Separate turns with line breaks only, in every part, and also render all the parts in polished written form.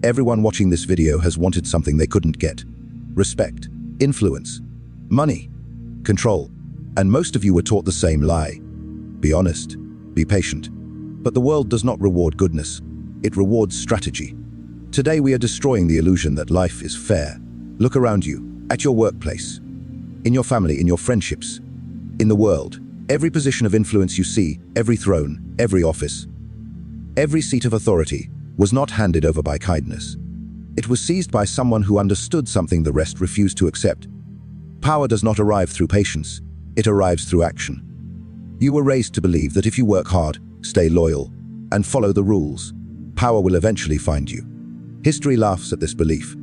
Everyone watching this video has wanted something they couldn't get. Respect, influence, money, control. And most of you were taught the same lie. Be honest, be patient. But the world does not reward goodness. It rewards strategy. Today we are destroying the illusion that life is fair. Look around you, at your workplace, in your family, in your friendships, in the world. Every position of influence you see, every throne, every office, every seat of authority was not handed over by kindness. It was seized by someone who understood something the rest refused to accept. Power does not arrive through patience, it arrives through action. You were raised to believe that if you work hard, stay loyal, and follow the rules, power will eventually find you. History laughs at this belief.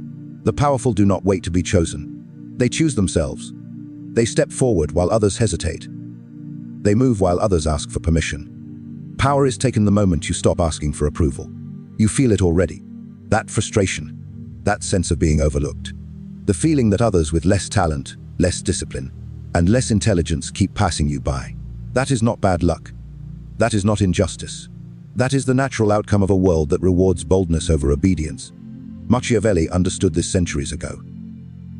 The powerful do not wait to be chosen. They choose themselves. They step forward while others hesitate. They move while others ask for permission. Power is taken the moment you stop asking for approval. You feel it already. That frustration, that sense of being overlooked. The feeling that others with less talent, less discipline, and less intelligence keep passing you by. That is not bad luck. That is not injustice. That is the natural outcome of a world that rewards boldness over obedience. Machiavelli understood this centuries ago.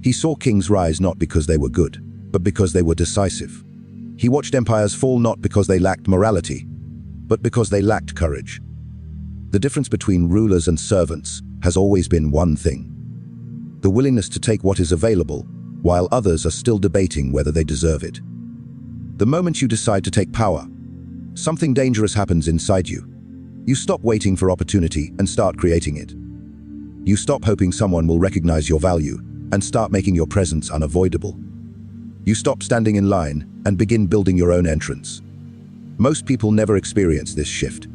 He saw kings rise not because they were good, but because they were decisive. He watched empires fall not because they lacked morality, but because they lacked courage. The difference between rulers and servants has always been one thing: the willingness to take what is available, while others are still debating whether they deserve it. The moment you decide to take power, something dangerous happens inside you. You stop waiting for opportunity and start creating it. You stop hoping someone will recognize your value and start making your presence unavoidable. You stop standing in line and begin building your own entrance. Most people never experience this shift.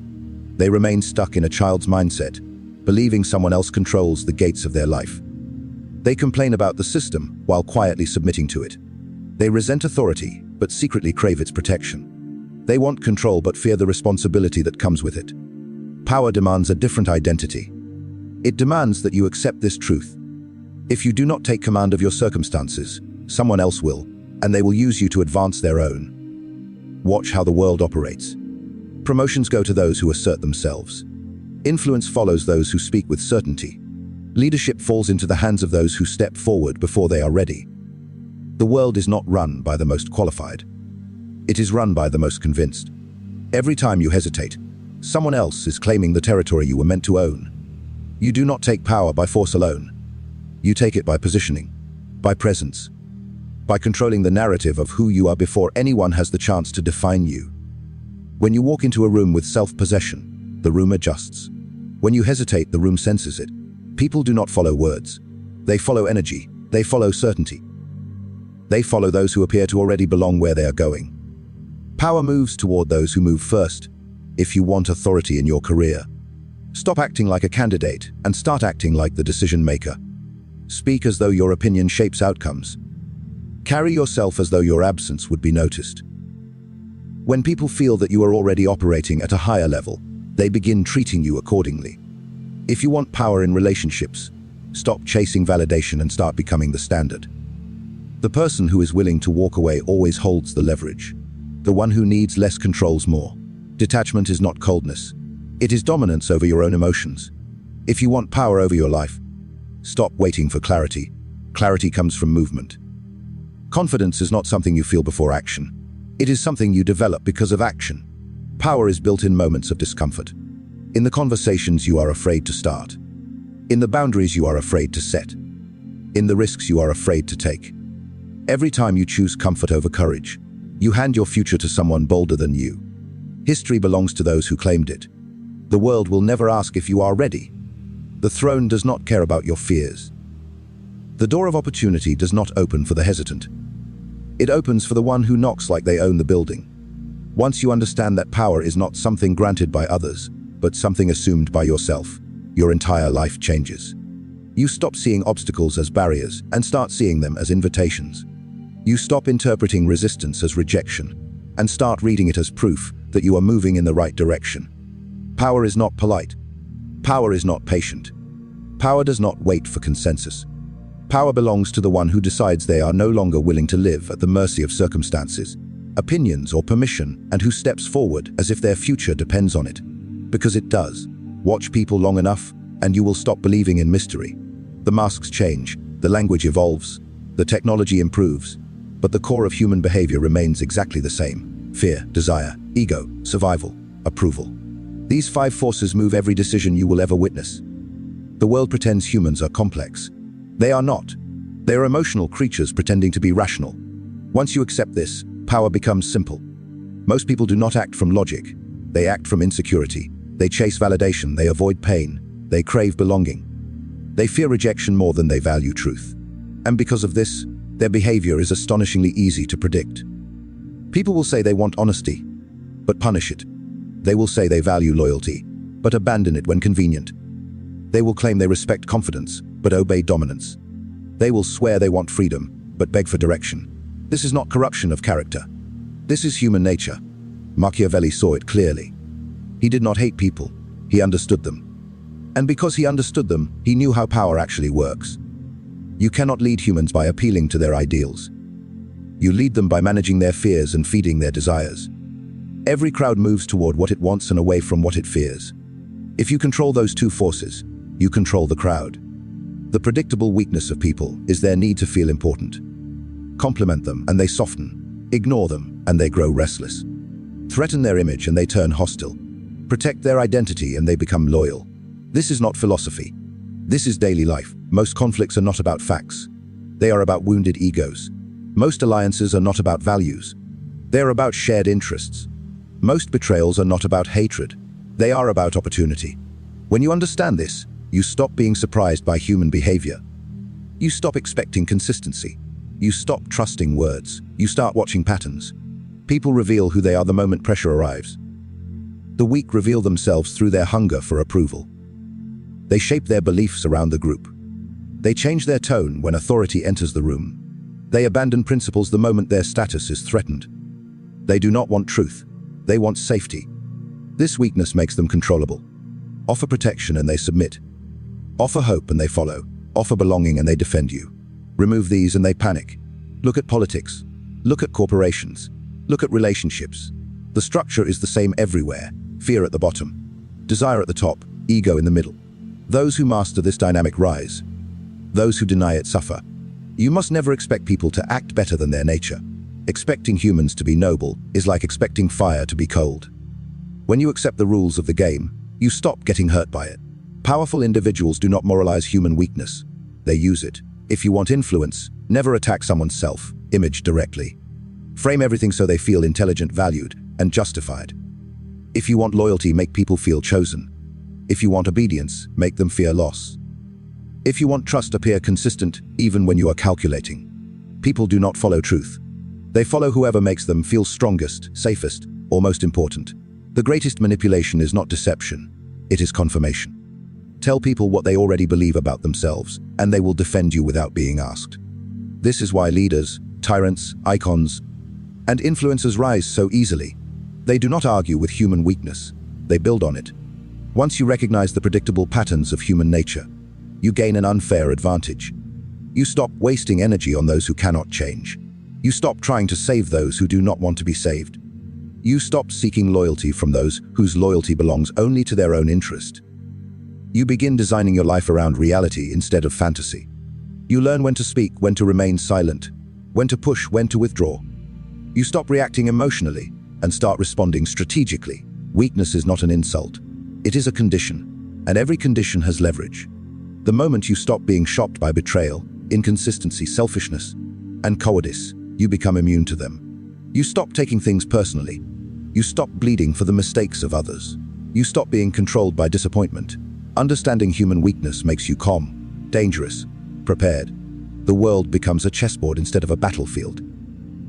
They remain stuck in a child's mindset, believing someone else controls the gates of their life. They complain about the system while quietly submitting to it. They resent authority, but secretly crave its protection. They want control but fear the responsibility that comes with it. Power demands a different identity. It demands that you accept this truth. If you do not take command of your circumstances, someone else will, and they will use you to advance their own. Watch how the world operates. Promotions go to those who assert themselves. Influence follows those who speak with certainty. Leadership falls into the hands of those who step forward before they are ready. The world is not run by the most qualified. It is run by the most convinced. Every time you hesitate, someone else is claiming the territory you were meant to own. You do not take power by force alone. You take it by positioning, by presence, by controlling the narrative of who you are before anyone has the chance to define you. When you walk into a room with self-possession, the room adjusts. When you hesitate, the room senses it. People do not follow words. They follow energy. They follow certainty. They follow those who appear to already belong where they are going. Power moves toward those who move first. If you want authority in your career, stop acting like a candidate and start acting like the decision maker. Speak as though your opinion shapes outcomes. Carry yourself as though your absence would be noticed. When people feel that you are already operating at a higher level, they begin treating you accordingly. If you want power in relationships, stop chasing validation and start becoming the standard. The person who is willing to walk away always holds the leverage. The one who needs less controls more. Detachment is not coldness. It is dominance over your own emotions. If you want power over your life, stop waiting for clarity. Clarity comes from movement. Confidence is not something you feel before action. It is something you develop because of action. Power is built in moments of discomfort. In the conversations you are afraid to start. In the boundaries you are afraid to set. In the risks you are afraid to take. Every time you choose comfort over courage, you hand your future to someone bolder than you. History belongs to those who claimed it. The world will never ask if you are ready. The throne does not care about your fears. The door of opportunity does not open for the hesitant. It opens for the one who knocks like they own the building. Once you understand that power is not something granted by others, but something assumed by yourself, your entire life changes. You stop seeing obstacles as barriers and start seeing them as invitations. You stop interpreting resistance as rejection and start reading it as proof that you are moving in the right direction. Power is not polite. Power is not patient. Power does not wait for consensus. Power belongs to the one who decides they are no longer willing to live at the mercy of circumstances, opinions, or permission, and who steps forward as if their future depends on it. Because it does. Watch people long enough, and you will stop believing in mystery. The masks change, the language evolves, the technology improves, but the core of human behavior remains exactly the same: fear, desire, ego, survival, approval. These 5 forces move every decision you will ever witness. The world pretends humans are complex. They are not. They are emotional creatures pretending to be rational. Once you accept this, power becomes simple. Most people do not act from logic. They act from insecurity. They chase validation. They avoid pain. They crave belonging. They fear rejection more than they value truth. And because of this, their behavior is astonishingly easy to predict. People will say they want honesty, but punish it. They will say they value loyalty, but abandon it when convenient. They will claim they respect confidence, but obey dominance. They will swear they want freedom, but beg for direction. This is not corruption of character. This is human nature. Machiavelli saw it clearly. He did not hate people, he understood them. And because he understood them, he knew how power actually works. You cannot lead humans by appealing to their ideals. You lead them by managing their fears and feeding their desires. Every crowd moves toward what it wants and away from what it fears. If you control those 2 forces, you control the crowd. The predictable weakness of people is their need to feel important. Compliment them and they soften. Ignore them and they grow restless. Threaten their image and they turn hostile. Protect their identity and they become loyal. This is not philosophy. This is daily life. Most conflicts are not about facts. They are about wounded egos. Most alliances are not about values. They are about shared interests. Most betrayals are not about hatred. They are about opportunity. When you understand this, you stop being surprised by human behavior. You stop expecting consistency. You stop trusting words. You start watching patterns. People reveal who they are the moment pressure arrives. The weak reveal themselves through their hunger for approval. They shape their beliefs around the group. They change their tone when authority enters the room. They abandon principles the moment their status is threatened. They do not want truth. They want safety. This weakness makes them controllable. Offer protection and they submit. Offer hope and they follow. Offer belonging and they defend you. Remove these and they panic. Look at politics. Look at corporations. Look at relationships. The structure is the same everywhere. Fear at the bottom. Desire at the top. Ego in the middle. Those who master this dynamic rise. Those who deny it suffer. You must never expect people to act better than their nature. Expecting humans to be noble is like expecting fire to be cold. When you accept the rules of the game, you stop getting hurt by it. Powerful individuals do not moralize human weakness. They use it. If you want influence, never attack someone's self-image directly. Frame everything so they feel intelligent, valued, and justified. If you want loyalty, make people feel chosen. If you want obedience, make them fear loss. If you want trust, appear consistent even when you are calculating. People do not follow truth. They follow whoever makes them feel strongest, safest, or most important. The greatest manipulation is not deception, it is confirmation. Tell people what they already believe about themselves, and they will defend you without being asked. This is why leaders, tyrants, icons, and influencers rise so easily. They do not argue with human weakness, they build on it. Once you recognize the predictable patterns of human nature, you gain an unfair advantage. You stop wasting energy on those who cannot change. You stop trying to save those who do not want to be saved. You stop seeking loyalty from those whose loyalty belongs only to their own interest. You begin designing your life around reality instead of fantasy. You learn when to speak, when to remain silent, when to push, when to withdraw. You stop reacting emotionally and start responding strategically. Weakness is not an insult. It is a condition, and every condition has leverage. The moment you stop being shocked by betrayal, inconsistency, selfishness, and cowardice, you become immune to them. You stop taking things personally. You stop bleeding for the mistakes of others. You stop being controlled by disappointment. Understanding human weakness makes you calm, dangerous, prepared. The world becomes a chessboard instead of a battlefield.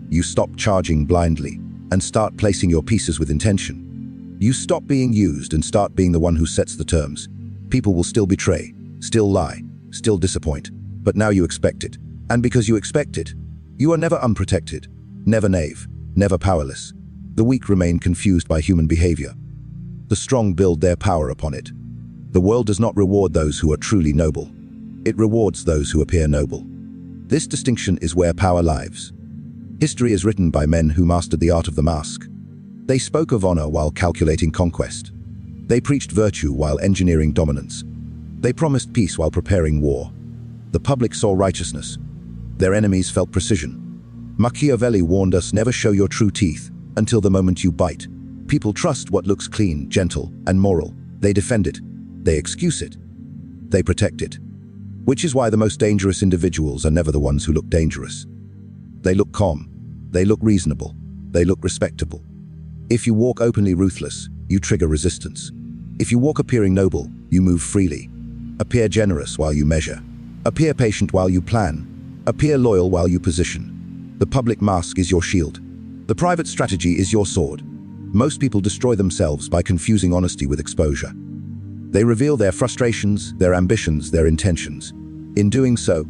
You stop charging blindly and start placing your pieces with intention. You stop being used and start being the one who sets the terms. People will still betray, still lie, still disappoint, but now you expect it. And because you expect it, you are never unprotected, never naive, never powerless. The weak remain confused by human behavior. The strong build their power upon it. The world does not reward those who are truly noble. It rewards those who appear noble. This distinction is where power lives. History is written by men who mastered the art of the mask. They spoke of honor while calculating conquest. They preached virtue while engineering dominance. They promised peace while preparing war. The public saw righteousness. Their enemies felt precision. Machiavelli warned us, never show your true teeth until the moment you bite. People trust what looks clean, gentle, and moral. They defend it. They excuse it. They protect it. Which is why the most dangerous individuals are never the ones who look dangerous. They look calm. They look reasonable. They look respectable. If you walk openly ruthless, you trigger resistance. If you walk appearing noble, you move freely. Appear generous while you measure. Appear patient while you plan. Appear loyal while you position. The public mask is your shield. The private strategy is your sword. Most people destroy themselves by confusing honesty with exposure. They reveal their frustrations, their ambitions, their intentions. In doing so,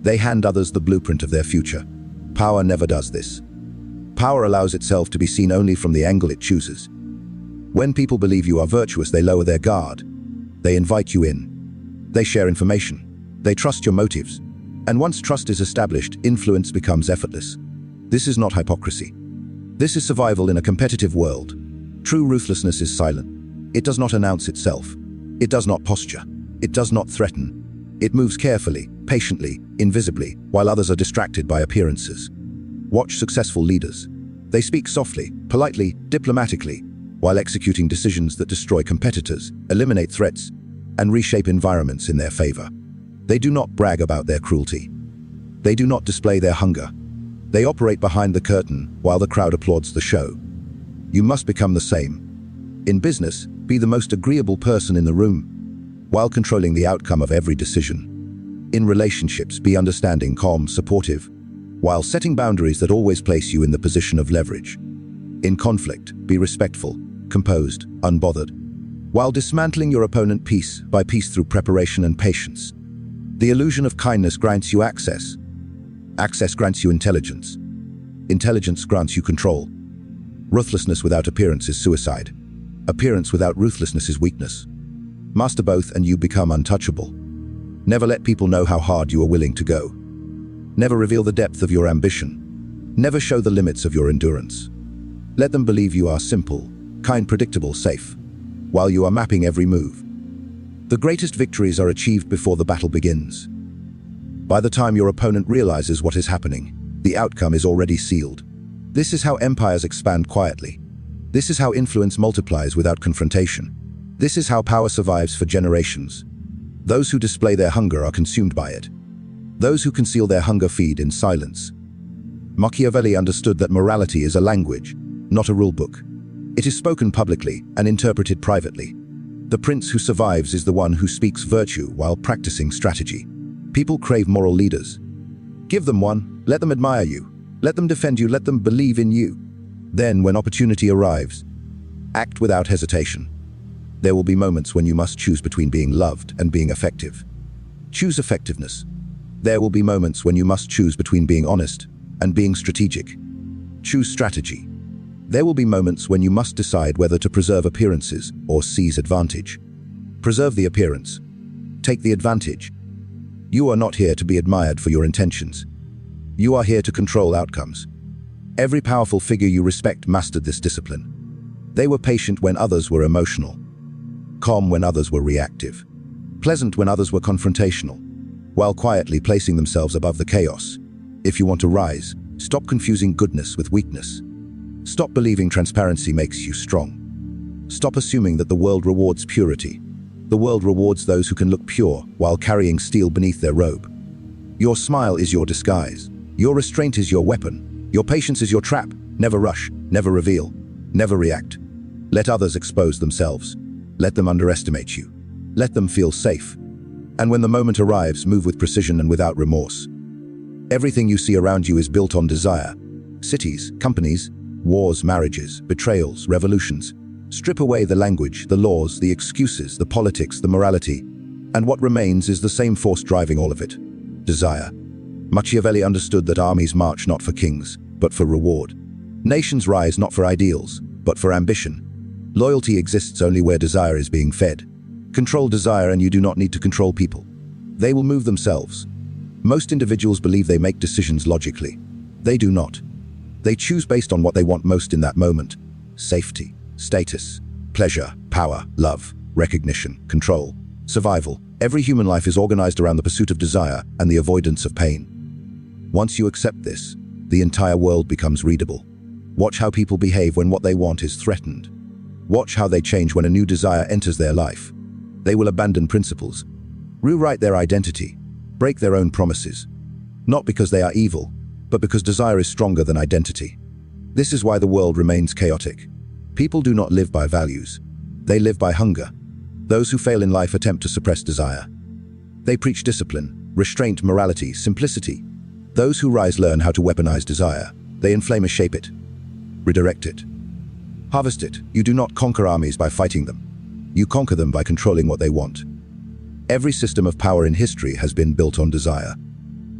they hand others the blueprint of their future. Power never does this. Power allows itself to be seen only from the angle it chooses. When people believe you are virtuous, they lower their guard. They invite you in. They share information. They trust your motives. And once trust is established, influence becomes effortless. This is not hypocrisy. This is survival in a competitive world. True ruthlessness is silent. It does not announce itself. It does not posture. It does not threaten. It moves carefully, patiently, invisibly, while others are distracted by appearances. Watch successful leaders. They speak softly, politely, diplomatically, while executing decisions that destroy competitors, eliminate threats, and reshape environments in their favor. They do not brag about their cruelty. They do not display their hunger. They operate behind the curtain while the crowd applauds the show. You must become the same. In business, be the most agreeable person in the room, while controlling the outcome of every decision. In relationships, be understanding, calm, supportive, while setting boundaries that always place you in the position of leverage. In conflict, be respectful, composed, unbothered, while dismantling your opponent piece by piece through preparation and patience. The illusion of kindness grants you access. Access grants you intelligence. Intelligence grants you control. Ruthlessness without appearance is suicide. Appearance without ruthlessness is weakness. Master both and you become untouchable. Never let people know how hard you are willing to go. Never reveal the depth of your ambition. Never show the limits of your endurance. Let them believe you are simple, kind, predictable, safe, while you are mapping every move. The greatest victories are achieved before the battle begins. By the time your opponent realizes what is happening, the outcome is already sealed. This is how empires expand quietly. This is how influence multiplies without confrontation. This is how power survives for generations. Those who display their hunger are consumed by it. Those who conceal their hunger feed in silence. Machiavelli understood that morality is a language, not a rulebook. It is spoken publicly and interpreted privately. The prince who survives is the one who speaks virtue while practicing strategy. People crave moral leaders. Give them one, let them admire you, let them defend you, let them believe in you. Then, when opportunity arrives, act without hesitation. There will be moments when you must choose between being loved and being effective. Choose effectiveness. There will be moments when you must choose between being honest and being strategic. Choose strategy. There will be moments when you must decide whether to preserve appearances or seize advantage. Preserve the appearance. Take the advantage. You are not here to be admired for your intentions. You are here to control outcomes. Every powerful figure you respect mastered this discipline. They were patient when others were emotional, calm when others were reactive, pleasant when others were confrontational, while quietly placing themselves above the chaos. If you want to rise, stop confusing goodness with weakness. Stop believing transparency makes you strong. Stop assuming that the world rewards purity. The world rewards those who can look pure while carrying steel beneath their robe. Your smile is your disguise. Your restraint is your weapon. Your patience is your trap. Never rush, never reveal, never react. Let others expose themselves. Let them underestimate you. Let them feel safe. And when the moment arrives, move with precision and without remorse. Everything you see around you is built on desire. Cities, companies, wars, marriages, betrayals, revolutions. Strip away the language, the laws, the excuses, the politics, the morality, and what remains is the same force driving all of it: desire. Machiavelli understood that armies march not for kings, but for reward. Nations rise not for ideals, but for ambition. Loyalty exists only where desire is being fed. Control desire and you do not need to control people. They will move themselves. Most individuals believe they make decisions logically. They do not. They choose based on what they want most in that moment: safety, status, pleasure, power, love, recognition, control. Survival. Every human life is organized around the pursuit of desire and the avoidance of pain. Once you accept this, the entire world becomes readable. Watch how people behave when what they want is threatened. Watch how they change when a new desire enters their life. They will abandon principles, rewrite their identity, break their own promises. Not because they are evil, but because desire is stronger than identity. This is why the world remains chaotic. People do not live by values. They live by hunger. Those who fail in life attempt to suppress desire. They preach discipline, restraint, morality, simplicity. Those who rise learn how to weaponize desire. They inflame and shape it, redirect it, harvest it. You do not conquer armies by fighting them. You conquer them by controlling what they want. Every system of power in history has been built on desire.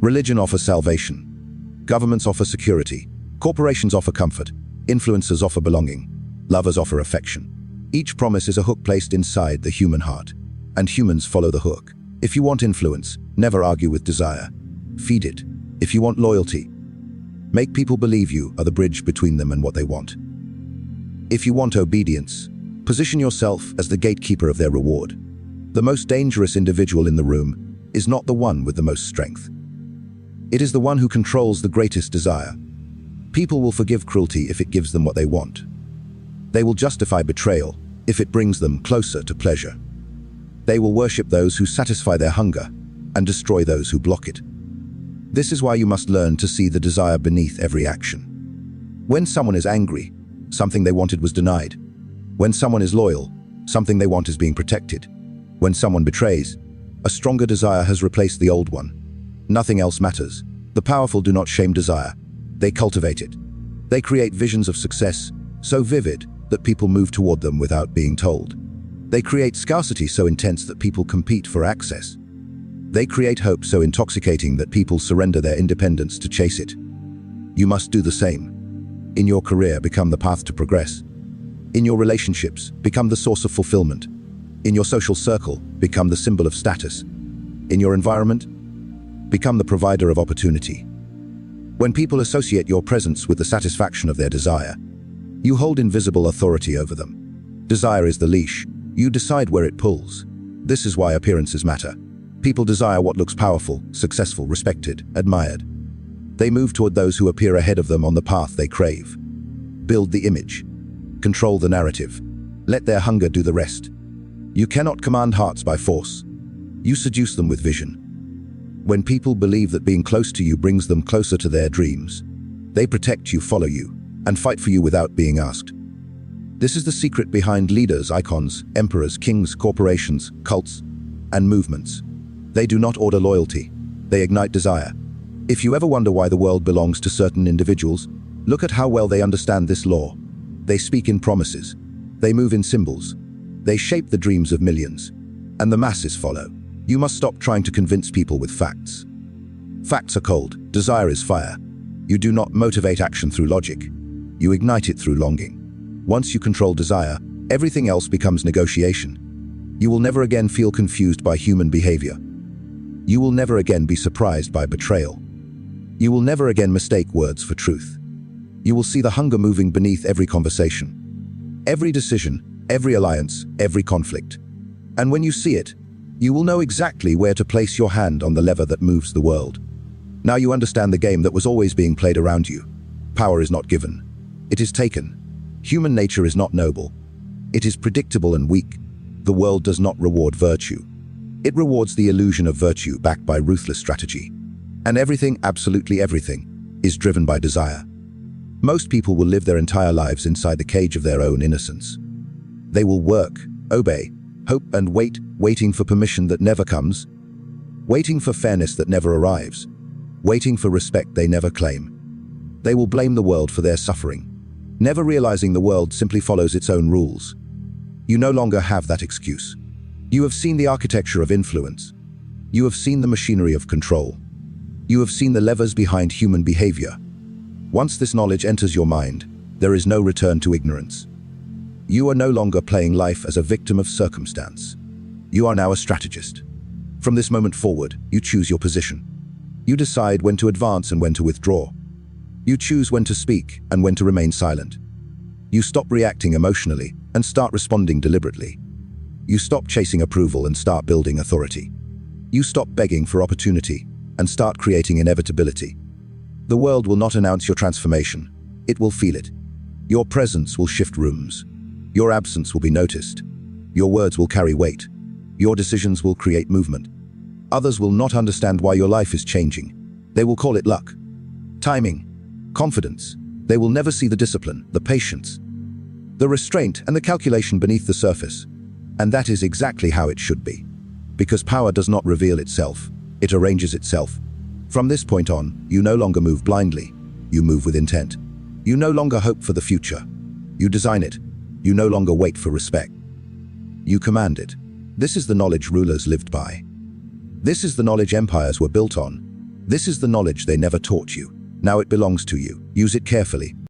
Religion offers salvation. Governments offer security. Corporations offer comfort. Influencers offer belonging. Lovers offer affection. Each promise is a hook placed inside the human heart, and humans follow the hook. If you want influence, never argue with desire. Feed it. If you want loyalty, make people believe you are the bridge between them and what they want. If you want obedience, position yourself as the gatekeeper of their reward. The most dangerous individual in the room is not the one with the most strength. It is the one who controls the greatest desire. People will forgive cruelty if it gives them what they want. They will justify betrayal if it brings them closer to pleasure. They will worship those who satisfy their hunger and destroy those who block it. This is why you must learn to see the desire beneath every action. When someone is angry, something they wanted was denied. When someone is loyal, something they want is being protected. When someone betrays, a stronger desire has replaced the old one. Nothing else matters. The powerful do not shame desire. They cultivate it. They create visions of success so vivid that people move toward them without being told. They create scarcity so intense that people compete for access. They create hope so intoxicating that people surrender their independence to chase it. You must do the same. In your career, become the path to progress. In your relationships, become the source of fulfillment. In your social circle, become the symbol of status. In your environment, become the provider of opportunity. When people associate your presence with the satisfaction of their desire, you hold invisible authority over them. Desire is the leash. You decide where it pulls. This is why appearances matter. People desire what looks powerful, successful, respected, admired. They move toward those who appear ahead of them on the path they crave. Build the image. Control the narrative. Let their hunger do the rest. You cannot command hearts by force. You seduce them with vision. When people believe that being close to you brings them closer to their dreams, they protect you, follow you, and fight for you without being asked. This is the secret behind leaders, icons, emperors, kings, corporations, cults, and movements. They do not order loyalty. They ignite desire. If you ever wonder why the world belongs to certain individuals, look at how well they understand this law. They speak in promises. They move in symbols. They shape the dreams of millions. And the masses follow. You must stop trying to convince people with facts. Facts are cold. Desire is fire. You do not motivate action through logic. You ignite it through longing. Once you control desire, everything else becomes negotiation. You will never again feel confused by human behavior. You will never again be surprised by betrayal. You will never again mistake words for truth. You will see the hunger moving beneath every conversation, every decision, every alliance, every conflict. And when you see it, you will know exactly where to place your hand on the lever that moves the world. Now you understand the game that was always being played around you. Power is not given. It is taken. Human nature is not noble. It is predictable and weak. The world does not reward virtue. It rewards the illusion of virtue backed by ruthless strategy. And everything, absolutely everything, is driven by desire. Most people will live their entire lives inside the cage of their own innocence. They will work, obey, hope and wait, waiting for permission that never comes, waiting for fairness that never arrives, waiting for respect they never claim. They will blame the world for their suffering, never realizing the world simply follows its own rules. You no longer have that excuse. You have seen the architecture of influence. You have seen the machinery of control. You have seen the levers behind human behavior. Once this knowledge enters your mind, there is no return to ignorance. You are no longer playing life as a victim of circumstance. You are now a strategist. From this moment forward, you choose your position. You decide when to advance and when to withdraw. You choose when to speak and when to remain silent. You stop reacting emotionally and start responding deliberately. You stop chasing approval and start building authority. You stop begging for opportunity and start creating inevitability. The world will not announce your transformation. It will feel it. Your presence will shift rooms. Your absence will be noticed. Your words will carry weight. Your decisions will create movement. Others will not understand why your life is changing. They will call it luck, timing, confidence. They will never see the discipline, the patience, the restraint, and the calculation beneath the surface. And that is exactly how it should be. Because power does not reveal itself, it arranges itself. From this point on, you no longer move blindly. You move with intent. You no longer hope for the future. You design it. You no longer wait for respect. You command it. This is the knowledge rulers lived by. This is the knowledge empires were built on. This is the knowledge they never taught you. Now it belongs to you. Use it carefully.